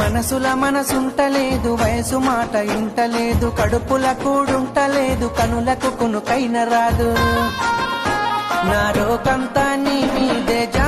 మనసుల మనసుంటలేదు, వయసు మాట ఇంటలేదు, కడుపుల కూడుంటలేదు, కనులకు కునుకైన రాదు. నా రోకంతా నీ మీదే జా